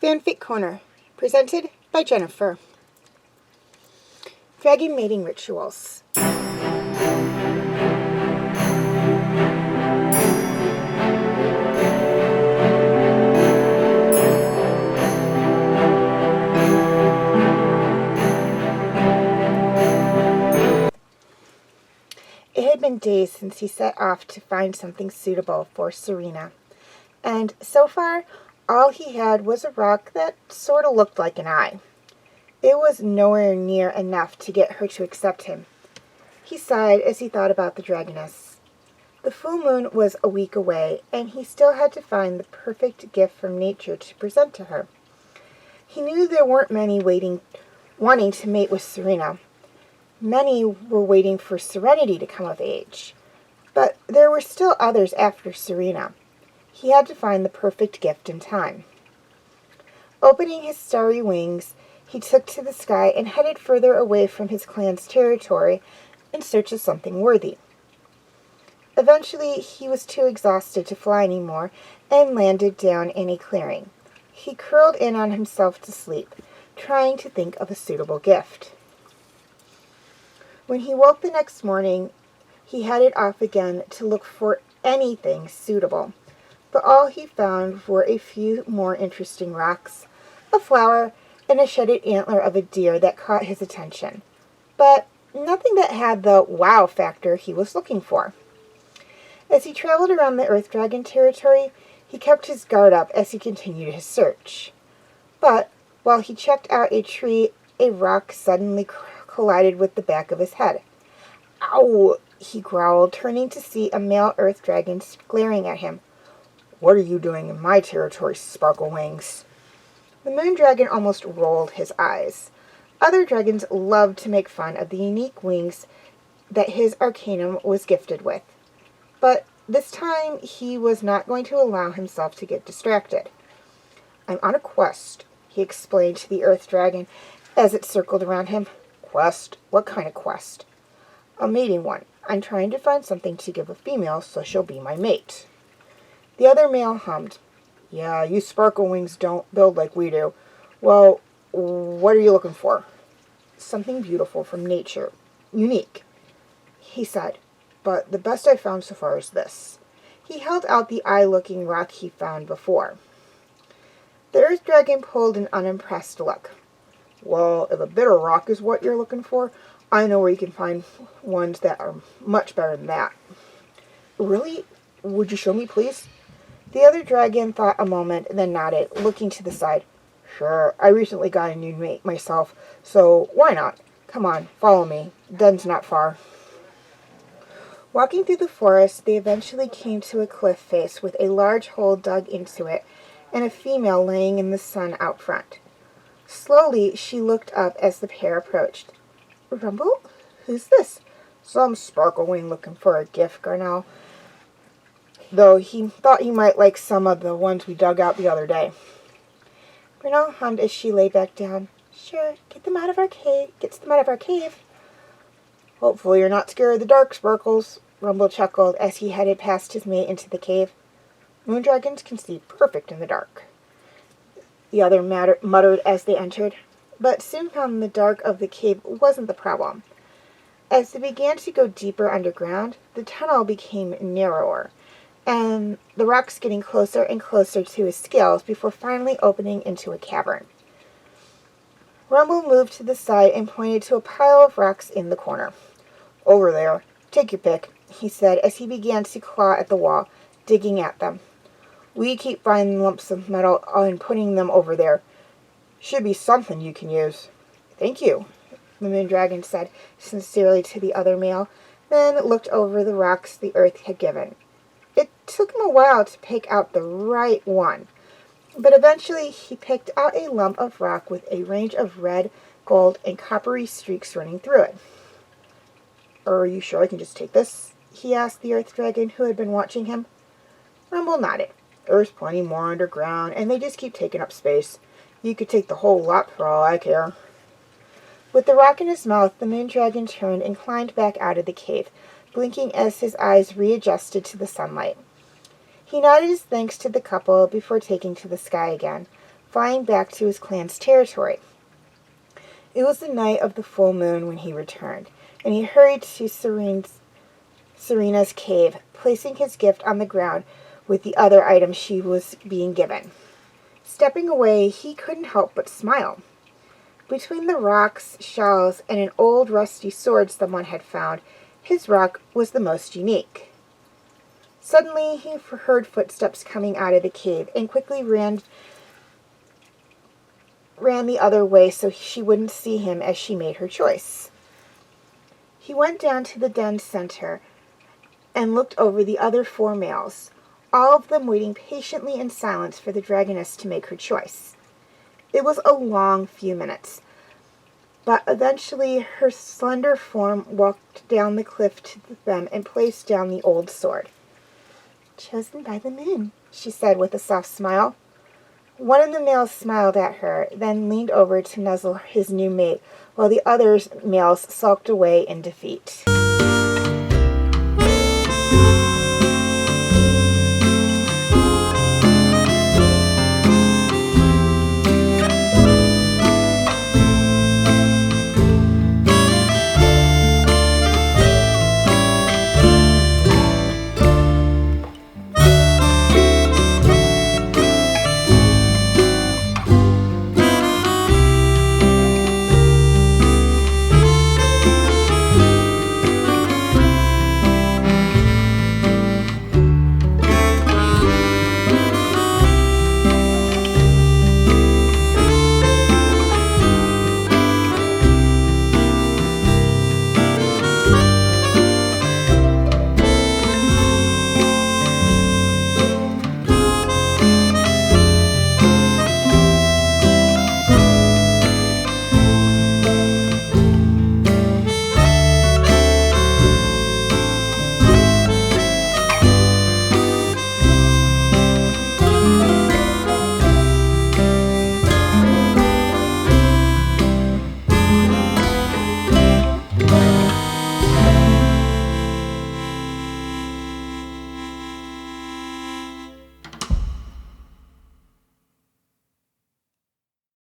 Fanfic Corner, presented by Jennifer. Dragon Mating Rituals. It had been days since he set off to find something suitable for Serena, and so far, all he had was a rock that sort of looked like an eye. It was nowhere near enough to get her to accept him. He sighed as he thought about the dragoness. The full moon was a week away, and he still had to find the perfect gift from nature to present to her. He knew there weren't many wanting to mate with Serena. Many were waiting for Serenity to come of age, but there were still others after Serena. He had to find the perfect gift in time. Opening his starry wings, he took to the sky and headed further away from his clan's territory in search of something worthy. Eventually, he was too exhausted to fly anymore and landed down in a clearing. He curled in on himself to sleep, trying to think of a suitable gift. When he woke the next morning, he headed off again to look for anything suitable. But all he found were a few more interesting rocks, a flower, and a shedded antler of a deer that caught his attention. But nothing that had the wow factor he was looking for. As he traveled around the Earth Dragon territory, he kept his guard up as he continued his search. But while he checked out a tree, a rock suddenly collided with the back of his head. "Ow!" he growled, turning to see a male Earth Dragon glaring at him. "What are you doing in my territory, Sparkle Wings?" The Moon Dragon almost rolled his eyes. Other dragons loved to make fun of the unique wings that his arcanum was gifted with. But this time he was not going to allow himself to get distracted. "I'm on a quest," he explained to the Earth Dragon as it circled around him. "Quest? What kind of quest?" "A mating one. I'm trying to find something to give a female so she'll be my mate." The other male hummed. "Yeah, you Sparkle Wings don't build like we do. Well, what are you looking for?" "Something beautiful from nature. Unique," he said. "But the best I've found so far is this." He held out the eye-looking rock he found before. The Earth Dragon pulled an unimpressed look. "Well, if a bitter rock is what you're looking for, I know where you can find ones that are much better than that." "Really? Would you show me, please?" The other dragon thought a moment, then nodded, looking to the side. "Sure, I recently got a new mate myself, so why not? Come on, follow me. Den's not far." Walking through the forest, they eventually came to a cliff face with a large hole dug into it and a female laying in the sun out front. Slowly, she looked up as the pair approached. "Rumble? Who's this?" "Some Sparkle Wing looking for a gift, Garnell. Though he thought he might like some of the ones we dug out the other day." Garnell hummed as she lay back down. "Sure, get them out of our cave. Hopefully you're not scared of the dark, Sparkles, Rumble chuckled as he headed past his mate into the cave. Moondragons can see perfect in the dark, the other muttered as they entered, but soon found the dark of the cave wasn't the problem. As they began to go deeper underground, the tunnel became narrower, and the rocks getting closer and closer to his scales before finally opening into a cavern. Rumble moved to the side and pointed to a pile of rocks in the corner. Over there. Take your pick, he said as he began to claw at the wall, digging at them. We keep finding lumps of metal and putting them over there. Should be something you can use. Thank you, the Moondragon said sincerely to the other male, then looked over the rocks the earth had given. It took him a while to pick out the right one, but eventually he picked out a lump of rock with a range of red, gold, and coppery streaks running through it. Are you sure I can just take this? He asked the Earth Dragon, who had been watching him. Rumble nodded. There's plenty more underground, and they just keep taking up space. You could take the whole lot for all I care. With the rock in his mouth, the Moondragon turned and climbed back out of the cave, blinking as his eyes readjusted to the sunlight. He nodded his thanks to the couple before taking to the sky again, flying back to his clan's territory. It was the night of the full moon when he returned, and he hurried to Serena's cave, placing his gift on the ground with the other items she was being given. Stepping away, he couldn't help but smile. Between the rocks, shells, and an old rusty sword someone had found, his rock was the most unique. Suddenly, he heard footsteps coming out of the cave and quickly ran the other way so she wouldn't see him as she made her choice. He went down to the den's center and looked over the other 4 males, all of them waiting patiently in silence for the dragoness to make her choice. It was a long few minutes, but eventually her slender form walked down the cliff to them and placed down the old sword. Chosen by the moon, she said with a soft smile. One of the males smiled at her, then leaned over to nuzzle his new mate, while the other males sulked away in defeat.